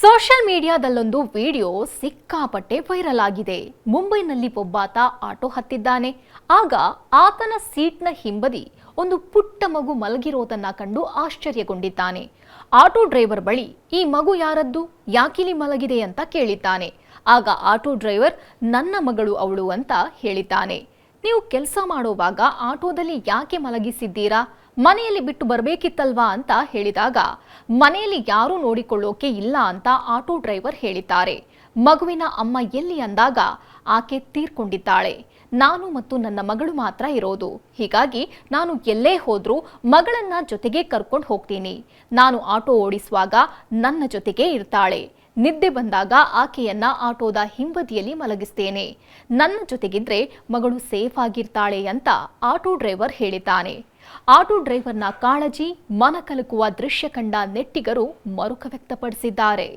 Social ಮೀಡಿಯಾದಲ್ಲೊಂದು video ಸಿಕ್ಕಾಪಟ್ಟೆ viral ಆಗಿದೆ. ಮುಂಬೈನಲ್ಲಿ ಒಬ್ಬಾತ ಆಟೋ ಹತ್ತಿದ್ದಾನೆ. ಆಗ ಆತನ ಸೀಟ್ನ ಹಿಂಬದಿ ಒಂದು ಪುಟ್ಟ ಮಗು ಮಲಗಿರೋದನ್ನ ಕಂಡು ಆಶ್ಚರ್ಯಗೊಂಡಿದ್ದಾನೆ. ಆಟೋ ಡ್ರೈವರ್ ಬಳಿ ಈ ಮಗು ಯಾರದ್ದು, ಯಾಕಿಲಿ ಮಲಗಿದೆ ಅಂತ ಕೇಳಿದ್ದಾನೆ. ಆಗ ಆಟೋ ಡ್ರೈವರ್ ನನ್ನ ಮಗಳು ಅವಳು ಅಂತ ಹೇಳಿದ್ದಾನೆ. ನೀವು ಕೆಲಸ ಮಾಡುವಾಗ ಆಟೋದಲ್ಲಿ ಯಾಕೆ ಮಲಗಿಸಿದ್ದೀರಾ, ಮನೆಯಲ್ಲಿ ಬಿಟ್ಟು ಬರಬೇಕಿತ್ತಲ್ವಾ ಅಂತ ಹೇಳಿದಾಗ ಮನೆಯಲ್ಲಿ ಯಾರೂ ನೋಡಿಕೊಳ್ಳೋಕೆ ಇಲ್ಲ ಅಂತ ಆಟೋ ಡ್ರೈವರ್ ಹೇಳಿದ್ದಾರೆ. ಮಗುವಿನ ಅಮ್ಮ ಎಲ್ಲಿ ಅಂದಾಗ ಆಕೆ ತೀರ್ಕೊಂಡಿದ್ದಾಳೆ. ನಾನು ಮತ್ತು ನನ್ನ ಮಗಳು ಮಾತ್ರ ಇರೋದು, ಹೀಗಾಗಿ ನಾನು ಎಲ್ಲೇ ಹೋದ್ರೂ ಮಗಳನ್ನ ಜೊತೆಗೆ ಕರ್ಕೊಂಡು ಹೋಗ್ತೀನಿ. ನಾನು ಆಟೋ ಓಡಿಸುವಾಗ ನನ್ನ ಜೊತೆಗೆ ಇರ್ತಾಳೆ. ನಿದ್ದೆ ಬಂದಾಗ ಆಕೆಯನ್ನ ಆಟೋದ ಹಿಂಬದಿಯಲ್ಲಿ ಮಲಗಿಸ್ತೇನೆ. ನನ್ನ ಜೊತೆಗಿದ್ರೆ ಮಗಳು ಸೇಫ್ ಆಗಿರ್ತಾಳೆ ಅಂತ ಆಟೋ ಡ್ರೈವರ್ ಹೇಳಿದ್ದಾನೆ. ಆಟೋ ಡ್ರೈವರ್ನ ಕಾಳಜಿ, ಮನ ಕಲಕುವ ದೃಶ್ಯ ಕಂಡ ನೆಟ್ಟಿಗರು ಮರುಕ ವ್ಯಕ್ತಪಡಿಸಿದ್ದಾರೆ.